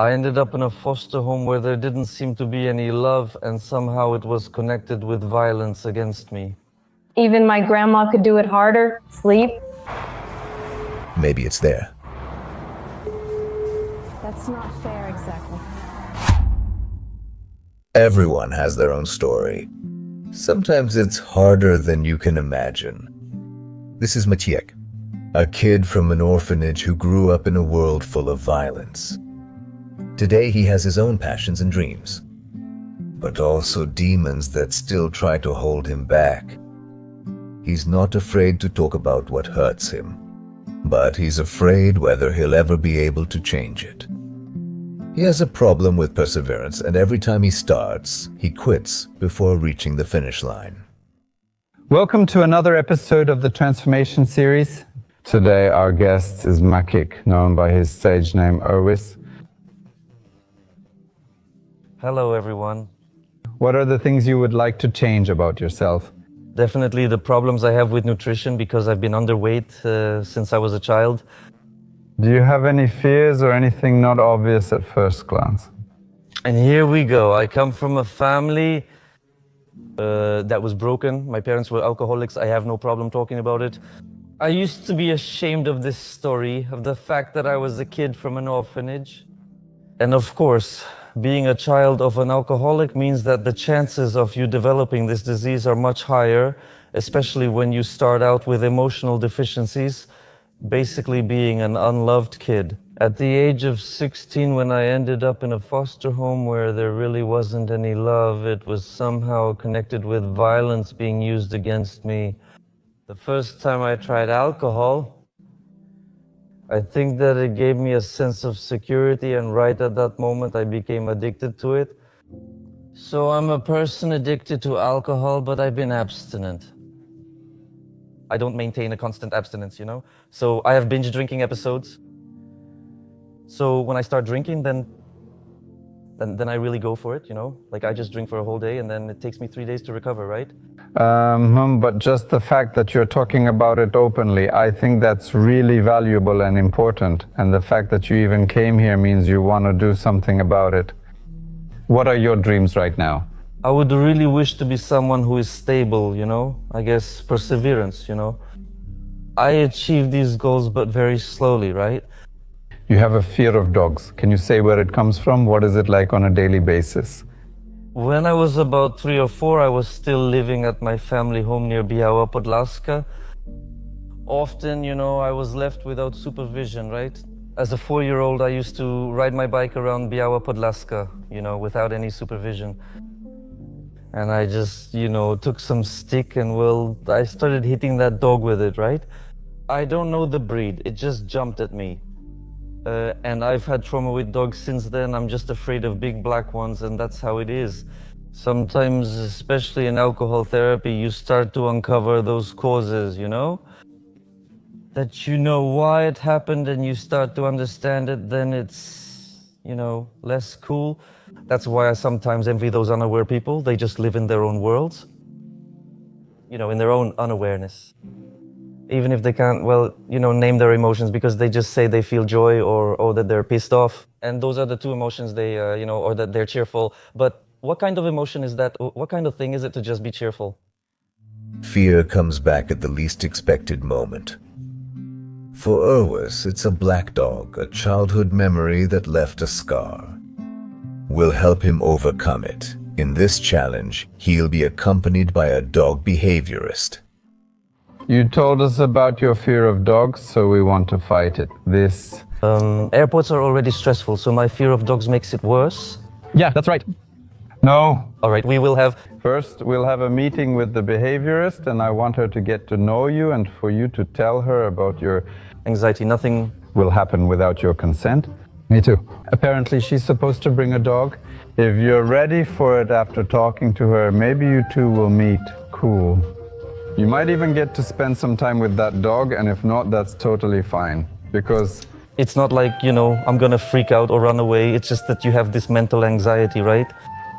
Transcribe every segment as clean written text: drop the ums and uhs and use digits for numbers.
I ended up in a foster home where there didn't seem to be any love, and somehow it was connected with violence against me. Even my grandma could do it harder, sleep. Maybe it's there. That's not fair, exactly. Everyone has their own story. Sometimes it's harder than you can imagine. This is Maciek, a kid from an orphanage who grew up in a world full of violence. Today he has his own passions and dreams, but also demons that still try to hold him back. He's not afraid to talk about what hurts him, but he's afraid whether he'll ever be able to change it. He has a problem with perseverance, and every time he starts, he quits before reaching the finish line. Welcome to another episode of the Transformation series. Today our guest is Maciek, known by his stage name Erwis. Hello, everyone. What are the things you would like to change about yourself? Definitely the problems I have with nutrition because I've been underweight since I was a child. Do you have any fears or anything not obvious at first glance? And here we go. I come from a family that was broken. My parents were alcoholics. I have no problem talking about it. I used to be ashamed of this story, of the fact that I was a kid from an orphanage. And of course, being a child of an alcoholic means that the chances of you developing this disease are much higher, especially when you start out with emotional deficiencies, basically being an unloved kid. At the age of 16, when I ended up in a foster home where there really wasn't any love, it was somehow connected with violence being used against me. The first time I tried alcohol, I think that it gave me a sense of security, and right at that moment I became addicted to it. So I'm a person addicted to alcohol, but I've been abstinent. I don't maintain a constant abstinence, you know? So I have binge drinking episodes. So when I start drinking, then I really go for it, you know? Like I just drink for a whole day and then it takes me 3 days to recover, right? But just the fact that you're talking about it openly, I think that's really valuable and important. And the fact that you even came here means you want to do something about it. What are your dreams right now? I would really wish to be someone who is stable, you know? I guess perseverance, you know? I achieve these goals, but very slowly, right? You have a fear of dogs. Can you say where it comes from? What is it like on a daily basis? When I was about 3 or 4, I was still living at my family home near Biała Podlaska. Often, you know, I was left without supervision, right? As a 4-year-old, I used to ride my bike around Biała Podlaska, you know, without any supervision. And I just, you know, took some stick and, well, I started hitting that dog with it, right? I don't know the breed, it just jumped at me. And I've had trauma with dogs since then. I'm just afraid of big black ones, and that's how it is. Sometimes, especially in alcohol therapy, you start to uncover those causes, you know? That you know why it happened and you start to understand it, then it's, you know, less cool. That's why I sometimes envy those unaware people. They just live in their own worlds, you know, in their own unawareness. Even if they can't, well, you know, name their emotions, because they just say they feel joy or that they're pissed off. And those are the two emotions they, you know, or that they're cheerful. But what kind of emotion is that? What kind of thing is it to just be cheerful? Fear comes back at the least expected moment. For Erwis, it's a black dog, a childhood memory that left a scar. We'll help him overcome it. In this challenge, he'll be accompanied by a dog behaviorist. You told us about your fear of dogs, so we want to fight it. Airports are already stressful, so my fear of dogs makes it worse. Yeah, that's right. No. All right, we will have... First, we'll have a meeting with the behaviorist, and I want her to get to know you and for you to tell her about your... Anxiety, nothing... Will happen without your consent. Me too. Apparently, she's supposed to bring a dog. If you're ready for it after talking to her, maybe you two will meet. Cool. You might even get to spend some time with that dog, and if not, that's totally fine. Because... It's not like, you know, I'm gonna freak out or run away. It's just that you have this mental anxiety, right?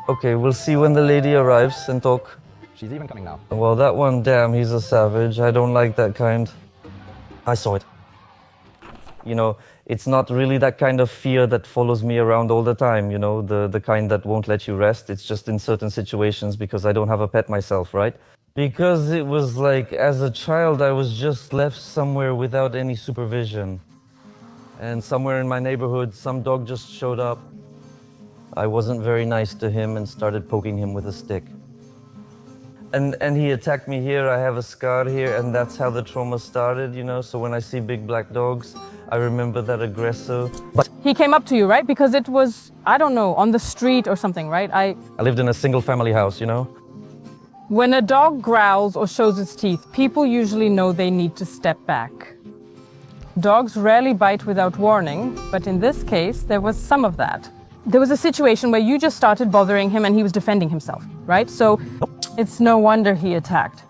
Okay, we'll see when the lady arrives and talk. She's even coming now. Well, that one, damn, he's a savage. I don't like that kind. I saw it. You know, it's not really that kind of fear that follows me around all the time, you know, the kind that won't let you rest. It's just in certain situations because I don't have a pet myself, right? Because it was like, as a child, I was just left somewhere without any supervision. And somewhere in my neighborhood, some dog just showed up. I wasn't very nice to him and started poking him with a stick. And he attacked me here. I have a scar here, and that's how the trauma started, you know? So when I see big black dogs, I remember that aggressor. But He came up to you, right? Because it was, I don't know, on the street or something, right? I lived in a single family house, you know? When a dog growls or shows its teeth, people usually know they need to step back. Dogs rarely bite without warning, but in this case, there was some of that. There was a situation where you just started bothering him and he was defending himself, right? So it's no wonder he attacked.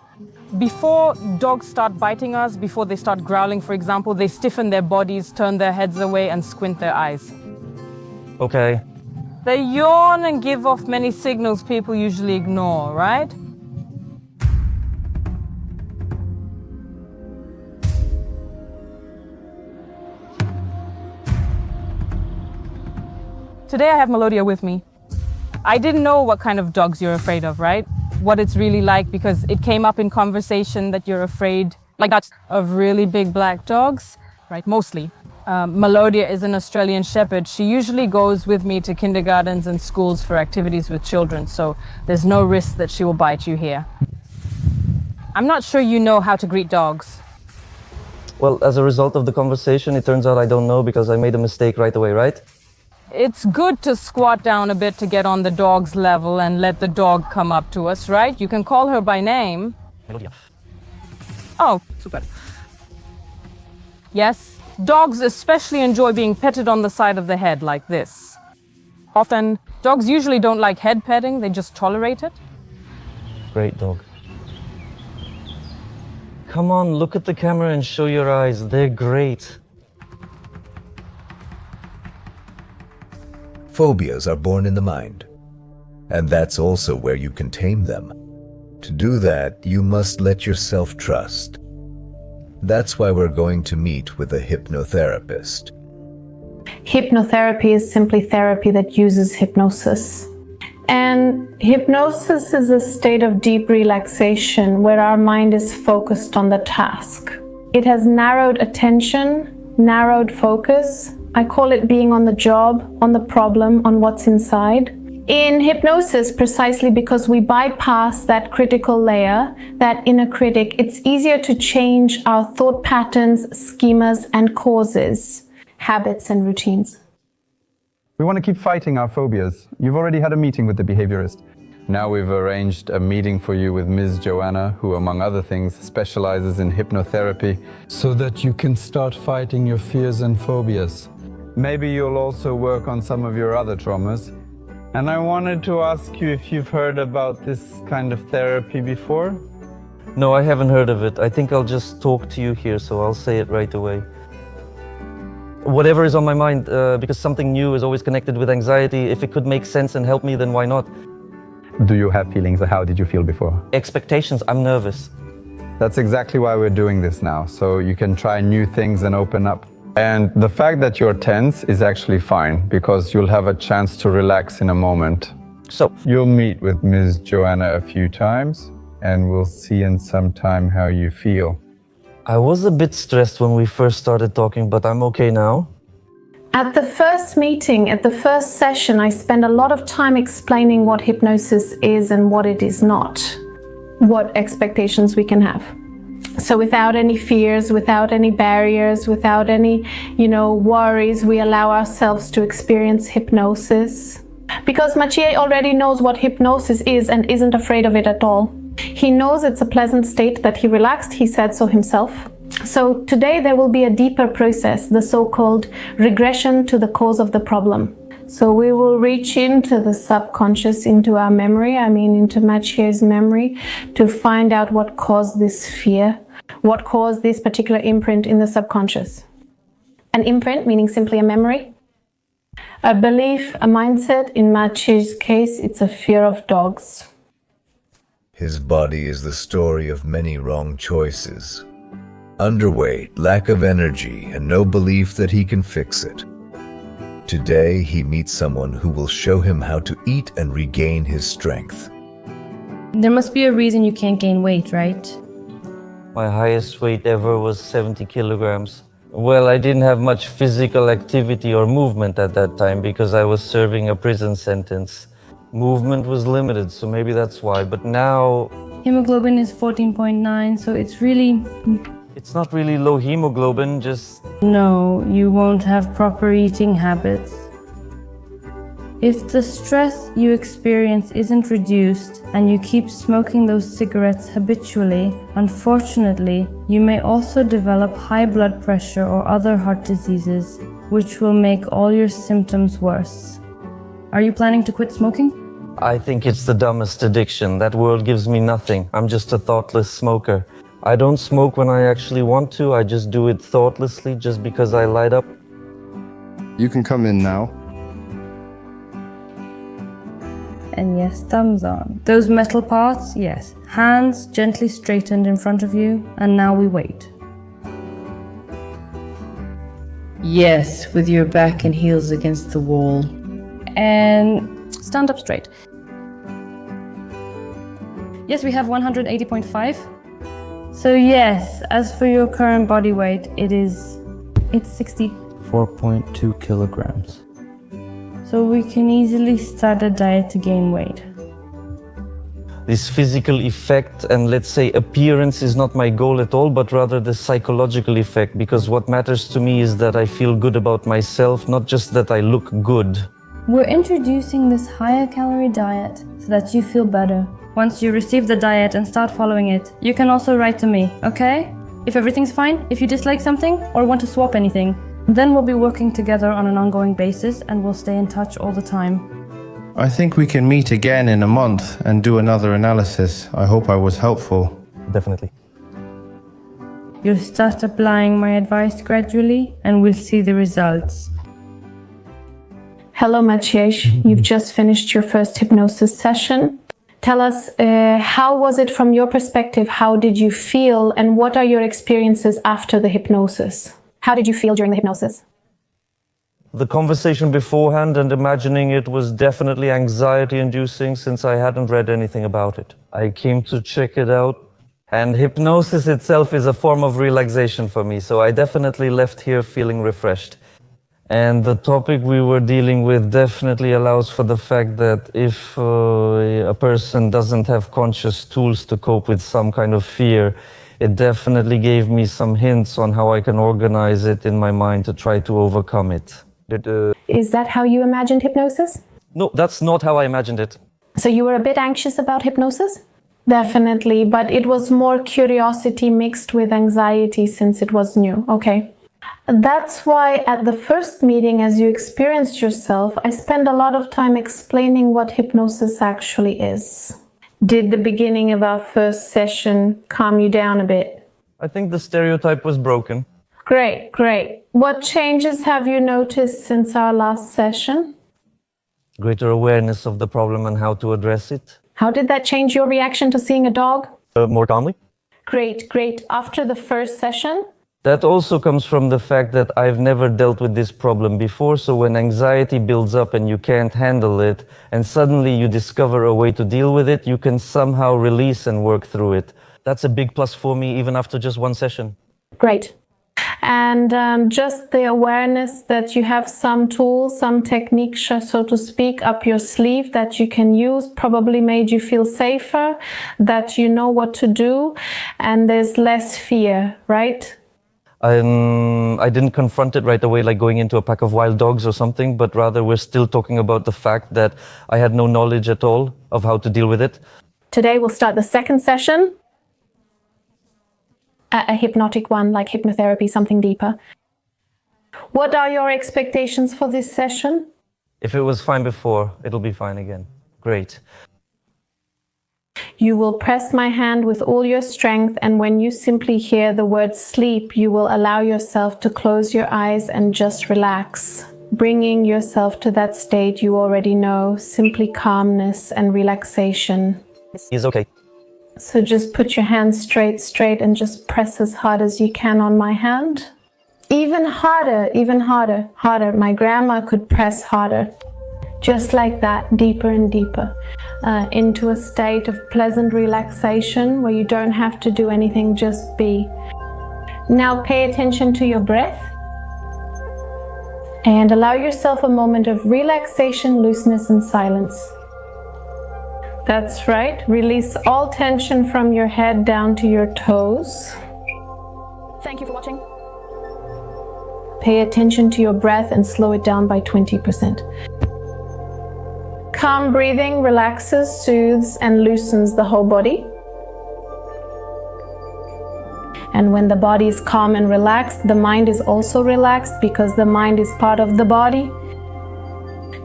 Before dogs start biting us, before they start growling, for example, they stiffen their bodies, turn their heads away, and squint their eyes. Okay. They yawn and give off many signals people usually ignore, right? Today I have Melodia with me. I didn't know what kind of dogs you're afraid of, right? What it's really like, because it came up in conversation that you're afraid, like that, of really big black dogs, right? Mostly. Melodia is an Australian Shepherd. She usually goes with me to kindergartens and schools for activities with children, so there's no risk that she will bite you here. I'm not sure you know how to greet dogs. Well, as a result of the conversation, it turns out I don't know because I made a mistake right away, right? It's good to squat down a bit to get on the dog's level and let the dog come up to us, right? You can call her by name. Melodia. Oh, super. Yes, dogs especially enjoy being petted on the side of the head like this. Often, dogs usually don't like head petting, they just tolerate it. Great dog. Come on, look at the camera and show your eyes. They're great. Phobias are born in the mind, and that's also where you can tame them. To do that, you must let yourself trust. That's why we're going to meet with a hypnotherapist. Hypnotherapy is simply therapy that uses hypnosis. And hypnosis is a state of deep relaxation where our mind is focused on the task. It has narrowed attention, narrowed focus. I call it being on the job, on the problem, on what's inside. In hypnosis, precisely because we bypass that critical layer, that inner critic, it's easier to change our thought patterns, schemas, and causes, habits, and routines. We want to keep fighting our phobias. You've already had a meeting with the behaviorist. Now we've arranged a meeting for you with Ms. Joanna, who, among other things, specializes in hypnotherapy, so that you can start fighting your fears and phobias. Maybe you'll also work on some of your other traumas. And I wanted to ask you if you've heard about this kind of therapy before? No, I haven't heard of it. I think I'll just talk to you here, so I'll say it right away. Whatever is on my mind, because something new is always connected with anxiety. If it could make sense and help me, then why not? Do you have feelings? How did you feel before? Expectations, I'm nervous. That's exactly why we're doing this now, so you can try new things and open up. And the fact that you're tense is actually fine, because you'll have a chance to relax in a moment. So, You'll meet with Ms. Joanna a few times, and we'll see in some time how you feel. I was a bit stressed when we first started talking, but I'm okay now. At the first meeting, at the first session, I spend a lot of time explaining what hypnosis is and what it is not, what expectations we can have. So without any fears, without any barriers, without any, worries, we allow ourselves to experience hypnosis. Because Maciek already knows what hypnosis is and isn't afraid of it at all. He knows it's a pleasant state that he relaxed, he said so himself. So today there will be a deeper process, the so-called regression to the cause of the problem. So we will reach into the subconscious, into our memory, into Maciek's memory, to find out what caused this fear, what caused this particular imprint in the subconscious. An imprint meaning simply a memory, a belief, a mindset. In Maciek's case, it's a fear of dogs. His body is the story of many wrong choices. underweight, lack of energy, and no belief that he can fix it. Today, he meets someone who will show him how to eat and regain his strength. There must be a reason you can't gain weight, right? My highest weight ever was 70 kilograms. Well, I didn't have much physical activity or movement at that time because I was serving a prison sentence. Movement was limited, so maybe that's why. But now... Hemoglobin is 14.9, so it's really... It's not really low hemoglobin, just... No, you won't have proper eating habits. If the stress you experience isn't reduced and you keep smoking those cigarettes habitually, unfortunately, you may also develop high blood pressure or other heart diseases, which will make all your symptoms worse. Are you planning to quit smoking? I think it's the dumbest addiction. That world gives me nothing. I'm just a thoughtless smoker. I don't smoke when I actually want to. I just do it thoughtlessly just because I light up. You can come in now. And yes, thumbs on. Those metal parts, yes. Hands gently straightened in front of you, and now we wait. Yes, with your back and heels against the wall. And stand up straight. Yes, we have 180.5. So yes, as for your current body weight, it's 60. 4.2 kilograms. So we can easily start a diet to gain weight. This physical effect and, let's say, appearance is not my goal at all, but rather the psychological effect, because what matters to me is that I feel good about myself, not just that I look good. We're introducing this higher calorie diet so that you feel better. Once you receive the diet and start following it, you can also write to me, okay? If everything's fine, if you dislike something or want to swap anything, then we'll be working together on an ongoing basis and we'll stay in touch all the time. I think we can meet again in a month and do another analysis. I hope I was helpful. Definitely. You'll start applying my advice gradually and we'll see the results. Hello, Maciek. You've just finished your first hypnosis session. Tell us, how was it from your perspective? How did you feel? And what are your experiences after the hypnosis? How did you feel during the hypnosis? The conversation beforehand and imagining it was definitely anxiety-inducing since I hadn't read anything about it. I came to check it out, and hypnosis itself is a form of relaxation for me, so I definitely left here feeling refreshed. And the topic we were dealing with definitely allows for the fact that if a person doesn't have conscious tools to cope with some kind of fear, it definitely gave me some hints on how I can organize it in my mind to try to overcome it. Is that how you imagined hypnosis? No, that's not how I imagined it. So you were a bit anxious about hypnosis? Definitely, but it was more curiosity mixed with anxiety since it was new. Okay. That's why at the first meeting, as you experienced yourself, I spent a lot of time explaining what hypnosis actually is. Did the beginning of our first session calm you down a bit? I think the stereotype was broken. Great, great. What changes have you noticed since our last session? Greater awareness of the problem and how to address it. How did that change your reaction to seeing a dog? More calmly. Great, great. After the first session? That also comes from the fact that I've never dealt with this problem before, so when anxiety builds up and you can't handle it, and suddenly you discover a way to deal with it, you can somehow release and work through it. That's a big plus for me, even after just one session. Great. And just the awareness that you have some tools, some techniques, so to speak, up your sleeve that you can use probably made you feel safer, that you know what to do, and there's less fear, right? I didn't confront it right away like going into a pack of wild dogs or something, but rather we're still talking about the fact that I had no knowledge at all of how to deal with it. Today we'll start the second session. A hypnotic one, like hypnotherapy, something deeper. What are your expectations for this session? If it was fine before, it'll be fine again. Great. You will press my hand with all your strength, and when you simply hear the word sleep, you will allow yourself to close your eyes and just relax, bringing yourself to that state you already know, simply calmness and relaxation. He's okay. So just put your hand straight, and just press as hard as you can on my hand. Even harder. My grandma could press harder. Just like that, deeper and deeper, into a state of pleasant relaxation where you don't have to do anything, just be. Now pay attention to your breath and allow yourself a moment of relaxation, looseness, and silence. That's right. Release all tension from your head down to your toes. Thank you for watching. Pay attention to your breath and slow it down by 20%. Calm breathing relaxes, soothes, and loosens the whole body. And when the body is calm and relaxed, the mind is also relaxed because the mind is part of the body.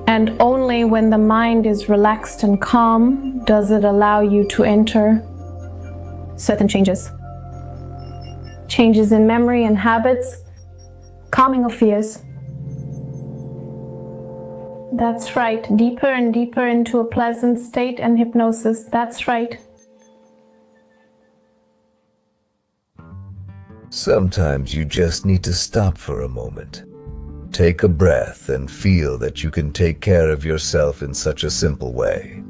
And only when the mind is relaxed and calm does it allow you to enter certain changes. Changes in memory and habits, calming of fears. That's right, deeper and deeper into a pleasant state and hypnosis. That's right. Sometimes you just need to stop for a moment. Take a breath and feel that you can take care of yourself in such a simple way.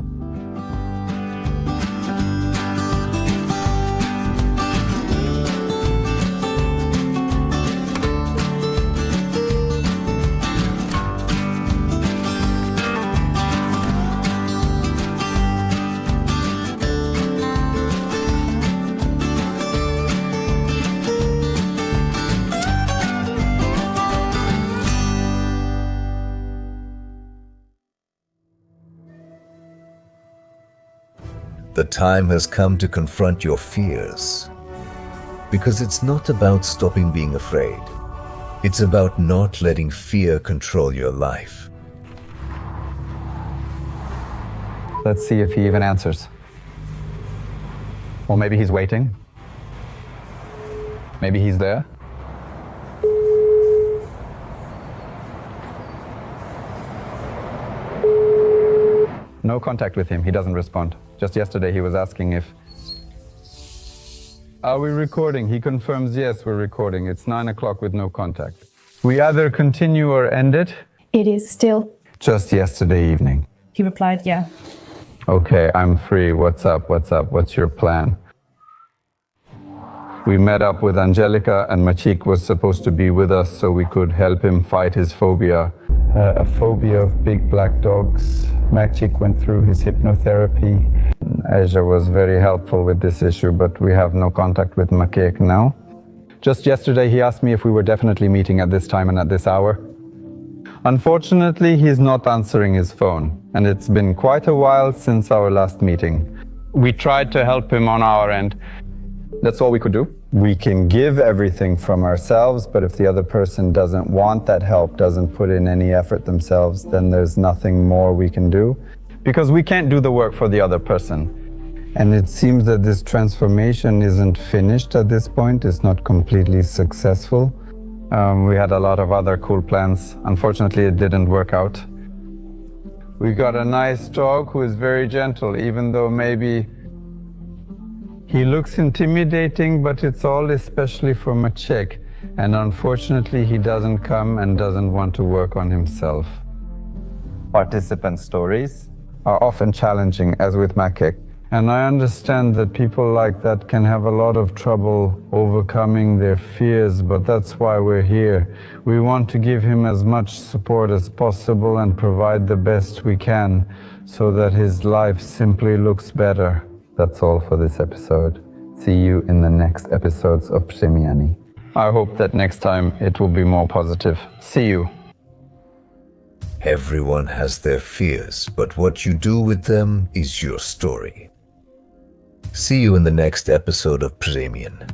The time has come to confront your fears. Because it's not about stopping being afraid. It's about not letting fear control your life. Let's see if he even answers. Or maybe he's waiting. Maybe he's there. No contact with him. He doesn't respond. Just yesterday he was asking if... Are we recording? He confirms yes, we're recording. It's 9 o'clock with no contact. We either continue or end it. It is still. Just yesterday evening. He replied, yeah. Okay, I'm free. What's up? What's your plan? We met up with Angelica and Maciek was supposed to be with us so we could help him fight his phobia. A phobia of big black dogs. Maciek went through his hypnotherapy. Asia was very helpful with this issue, but we have no contact with Maciek now. Just yesterday he asked me if we were definitely meeting at this time and at this hour. Unfortunately, he's not answering his phone, and it's been quite a while since our last meeting. We tried to help him on our end. That's all we could do. We can give everything from ourselves, but if the other person doesn't want that help, doesn't put in any effort themselves, then there's nothing more we can do. Because we can't do the work for the other person. And it seems that this transformation isn't finished at this point. It's not completely successful. We had a lot of other cool plans. Unfortunately, it didn't work out. We got a nice dog who is very gentle, even though maybe he looks intimidating, but it's all especially for Maciek. And unfortunately, he doesn't come and doesn't want to work on himself. Participant stories are often challenging, as with Maciek. And I understand that people like that can have a lot of trouble overcoming their fears, but that's why we're here. We want to give him as much support as possible and provide the best we can so that his life simply looks better. That's all for this episode. See you in the next episodes of Przemiany. I hope that next time it will be more positive. See you. Everyone has their fears, but what you do with them is your story. See you in the next episode of Przemian.